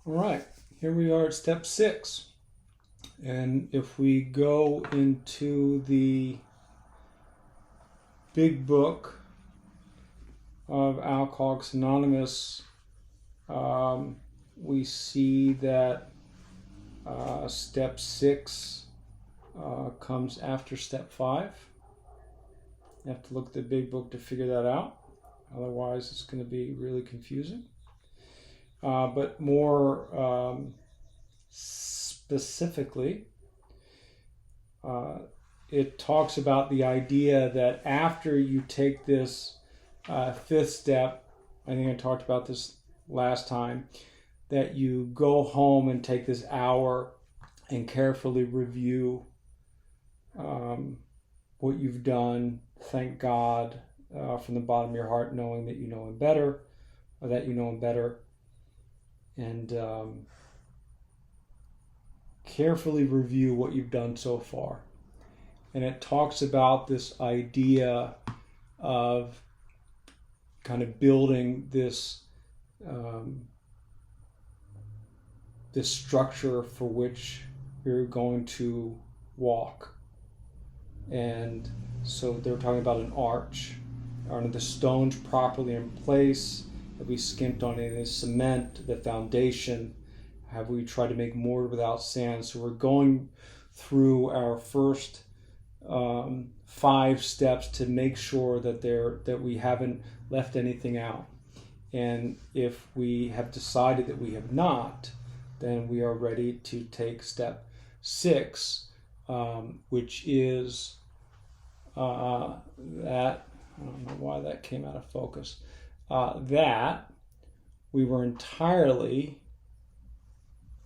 All right, here we are at step 6. And if we go into the big book of Alcoholics Anonymous, we see that step 6 comes after step 5. You have to look at the big book to figure that out. Otherwise, it's going to be really confusing. But more specifically, it talks about the idea that after you take this 5th step, I think I talked about this last time, that you go home and take this hour and carefully review what you've done. Thank God from the bottom of your heart, knowing that you know Him better, or that you know Him better, and carefully review what you've done so far. And it talks about this idea of kind of building this this structure for which you're going to walk. And so they're talking about an arch. Are the stones properly in place? Have we skimped on any cement, the foundation? Have we tried to make mortar without sand? So we're going through our first 5 steps to make sure that we haven't left anything out. And if we have decided that we have not, then we are ready to take step 6, which is that, I don't know why that came out of focus, that we were entirely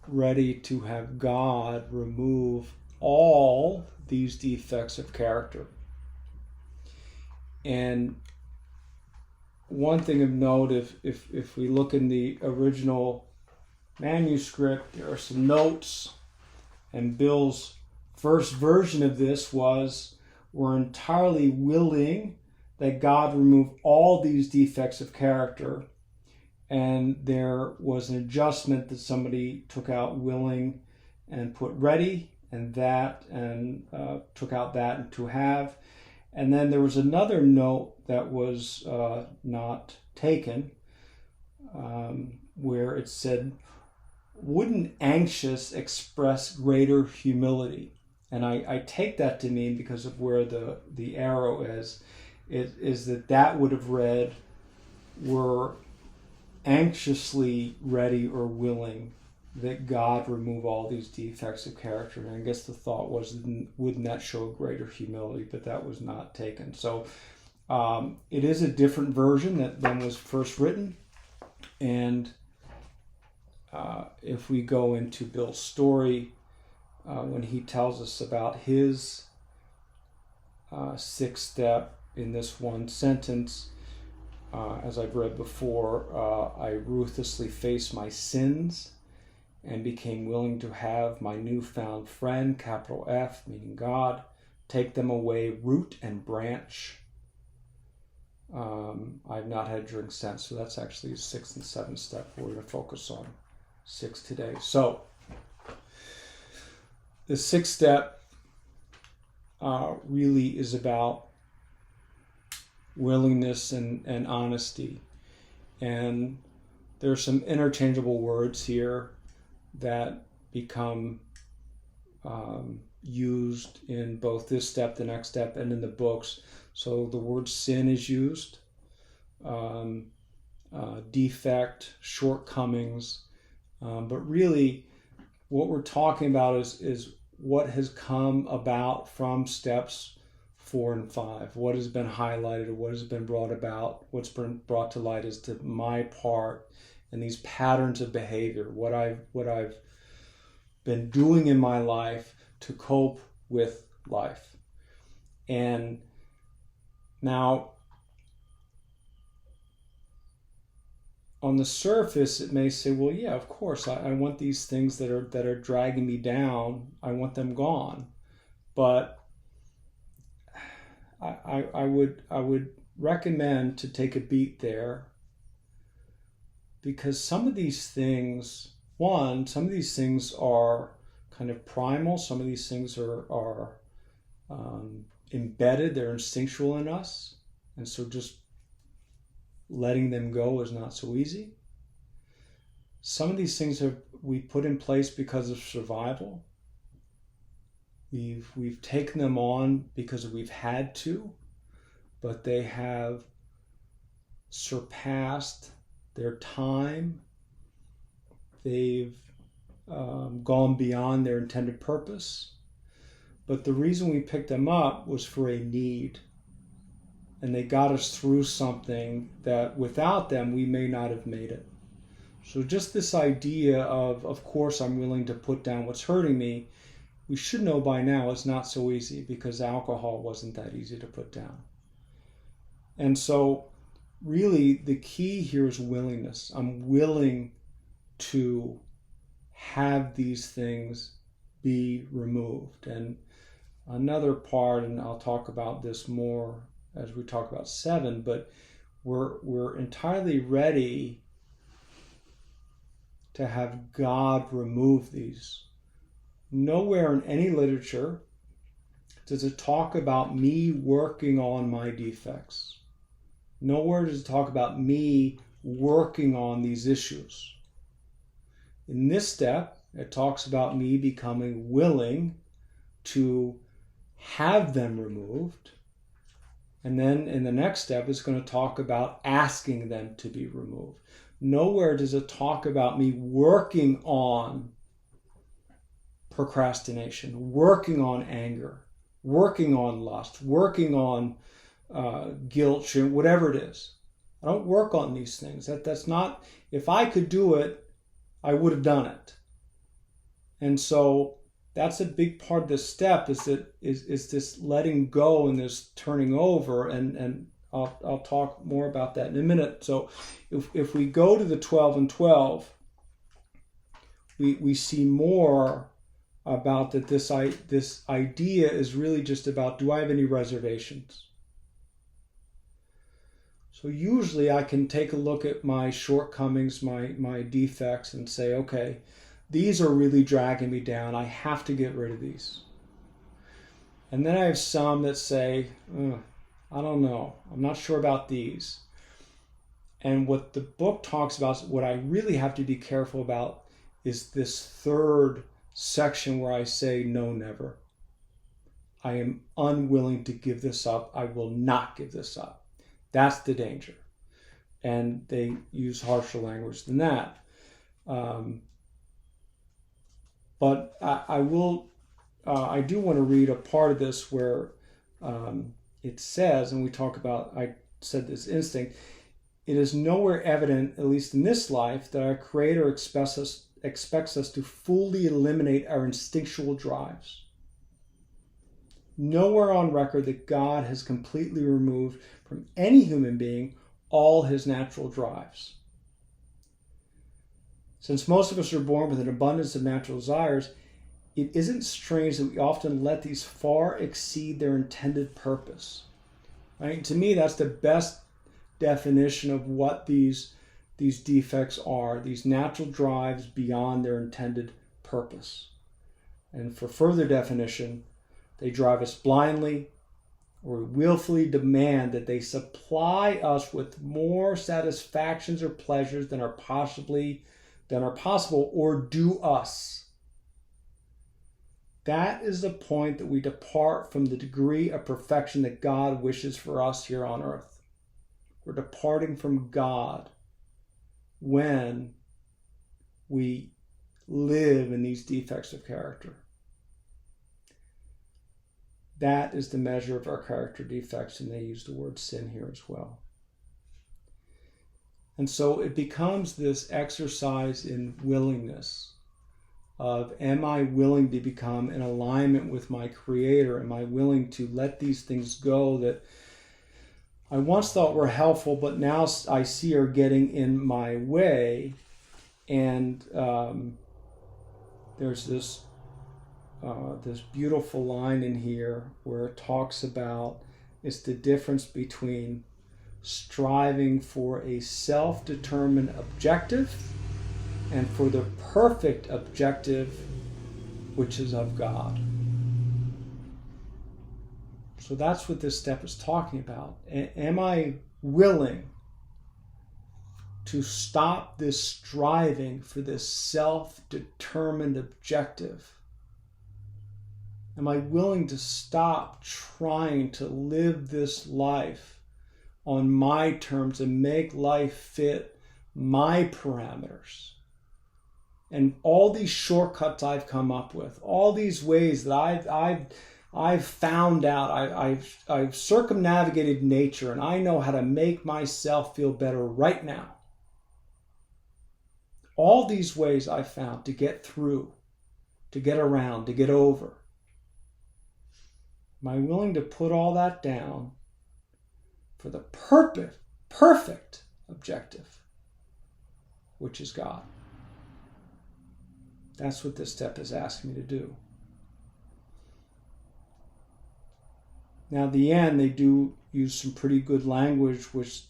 ready to have God remove all these defects of character. And one thing of note, if we look in the original manuscript, there are some notes, and Bill's first version of this was, we're entirely willing that God remove all these defects of character. And there was an adjustment that somebody took out willing and put ready, and that, and took out that and to have. And then there was another note that was not taken, where it said, wouldn't anxious express greater humility? And I take that to mean, because of where the arrow is that would have read, were anxiously ready or willing that God remove all these defects of character. And I guess the thought was, wouldn't that show greater humility? But that was not taken. So it is a different version than was first written. And if we go into Bill's story, when he tells us about his 6th step in this one sentence, as I've read before, I ruthlessly faced my sins and became willing to have my newfound friend, capital F, meaning God, take them away root and branch. I've not had a drink since. So that's actually 6th and 7th step. We're going to focus on 6 today. So the 6th step really is about willingness and honesty. And there are some interchangeable words here that become used in both this step, the next step, and in the books. So the word sin is used, defect, shortcomings, but really what we're talking about is what has come about from steps 4 and 5. What has been highlighted, or what has been brought about, what's been brought to light as to my part in these patterns of behavior, what I've been doing in my life to cope with life. And now, on the surface, it may say, well, yeah, of course, I want these things that are dragging me down, I want them gone. But I would recommend to take a beat there, because some of these things one, some of these things are kind of primal. Some of these things are embedded. They're instinctual in us. And so just letting them go is not so easy. Some of these things we put in place because of survival. We've taken them on because we've had to, but they have surpassed their time. They've gone beyond their intended purpose. But the reason we picked them up was for a need. And they got us through something that without them we may not have made it. So just this idea of course I'm willing to put down what's hurting me, we should know by now it's not so easy, because alcohol wasn't that easy to put down. And so really the key here is willingness. I'm willing to have these things be removed. And another part, and I'll talk about this more as we talk about 7, but we're entirely ready to have God remove these. Nowhere in any literature does it talk about me working on my defects. Nowhere does it talk about me working on these issues. In this step, it talks about me becoming willing to have them removed. And then in the next step, it's going to talk about asking them to be removed. Nowhere does it talk about me working on procrastination, working on anger, working on lust, working on guilt, shame, whatever it is. I don't work on these things. That's not, if I could do it, I would have done it. And so that's a big part of this step, is this letting go and this turning over, and I'll talk more about that in a minute. So if we go to the 12 and 12, we see more about that this idea is really just about, do I have any reservations? So usually I can take a look at my shortcomings, my defects, and say, okay, these are really dragging me down. I have to get rid of these. And then I have some that say, I don't know. I'm not sure about these. And what the book talks about, what I really have to be careful about, is this third section where I say, no, never. I am unwilling to give this up. I will not give this up. That's the danger. And they use harsher language than that. But I do want to read a part of this where it says, and we talk about, I said this instinct, it is nowhere evident, at least in this life, that our Creator expects us to fully eliminate our instinctual drives. Nowhere on record that God has completely removed from any human being all his natural drives. Since most of us are born with an abundance of natural desires, it isn't strange that we often let these far exceed their intended purpose. Right? To me, that's the best definition of what these defects are, these natural drives beyond their intended purpose. And for further definition, they drive us blindly, or willfully demand that they supply us with more satisfactions or pleasures than are possible, or do us. That is the point that we depart from the degree of perfection that God wishes for us here on earth. We're departing from God when we live in these defects of character. That is the measure of our character defects, and they use the word sin here as well. And so it becomes this exercise in willingness of, am I willing to become in alignment with my Creator? Am I willing to let these things go that I once thought were helpful, but now I see are getting in my way? And there's this beautiful line in here where it talks about, it's the difference between striving for a self-determined objective and for the perfect objective, which is of God. So that's what this step is talking about. Am I willing to stop this striving for this self-determined objective? Am I willing to stop trying to live this life on my terms and make life fit my parameters? And all these shortcuts I've come up with, all these ways that I've found out, I've circumnavigated nature, and I know how to make myself feel better right now. All these ways I found to get through, to get around, to get over. Am I willing to put all that down for the perfect objective, which is God? That's what this step is asking me to do. Now, at the end, they do use some pretty good language, which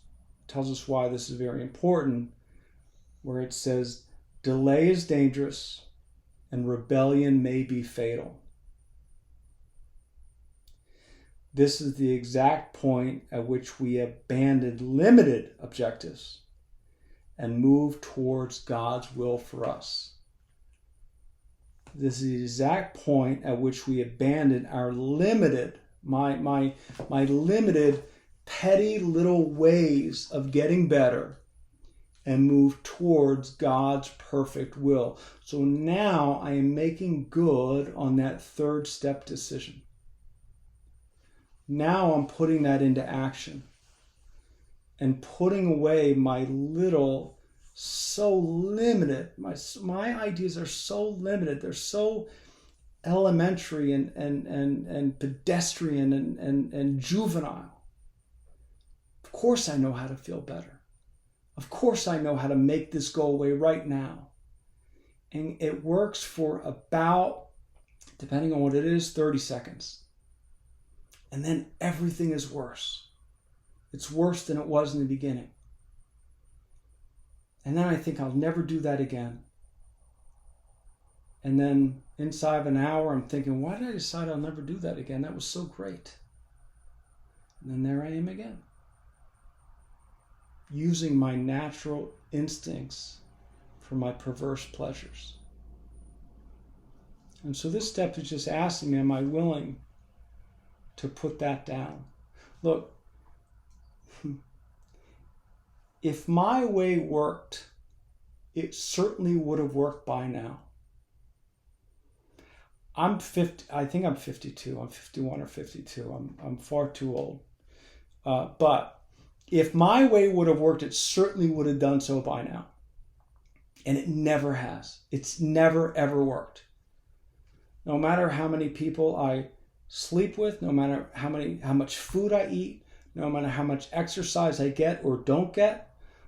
tells us why this is very important, where it says, delay is dangerous and rebellion may be fatal. This is the exact point at which we abandon limited objectives and move towards God's will for us. This is the exact point at which we abandon our limited, my limited, petty little ways of getting better and move towards God's perfect will. So now I am making good on that third step decision. Now I'm putting that into action and putting away my little, so limited, my ideas are so limited, they're so elementary and pedestrian and juvenile. Of course I know how to feel better. Of course I know how to make this go away right now. And it works for about, depending on what it is, 30 seconds. And then everything is worse. It's worse than it was in the beginning. And then I think I'll never do that again. And then inside of an hour, I'm thinking, why did I decide I'll never do that again? That was so great. And then there I am again, using my natural instincts for my perverse pleasures. And so this step is just asking me, am I willing to put that down? Look, if my way worked, it certainly would have worked by now. I think I'm 52. I'm 51 or 52. I'm far too old. But if my way would have worked, it certainly would have done so by now. And it never has. It's never, ever worked. No matter how many people I sleep with, no matter how much food I eat, no matter how much exercise I get or don't get,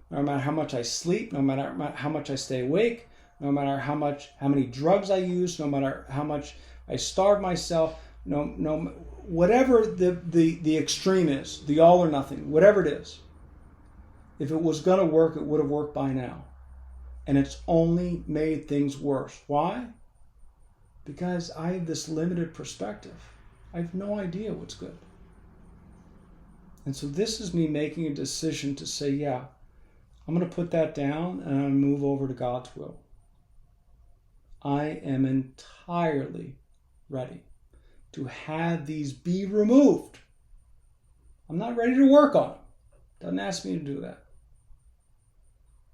no matter how much I sleep, no matter how much I stay awake, no matter how many drugs I use, no matter how much I starve myself, whatever the extreme is, the all or nothing, whatever it is, if it was going to work, it would have worked by now. And it's only made things worse. Why? Because I have this limited perspective. I have no idea what's good. And so this is me making a decision to say, yeah, I'm going to put that down and I'm going to move over to God's will. I am entirely ready to have these be removed. I'm not ready to work on them. Doesn't ask me to do that.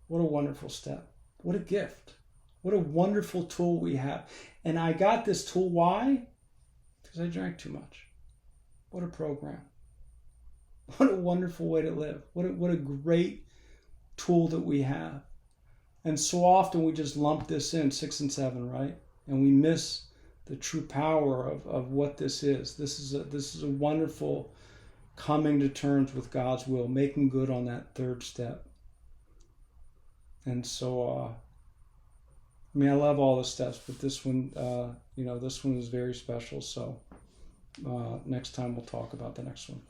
What a wonderful step. What a gift. What a wonderful tool we have. And I got this tool, why? Because I drank too much. What a program. What a wonderful way to live. What a great tool that we have. And so often we just lump this in 6 and 7, right? And we miss the true power of what this is. This is a wonderful coming to terms with God's will, making good on that third step. And so, I love all the steps, but this one, this one is very special. So next time we'll talk about the next one.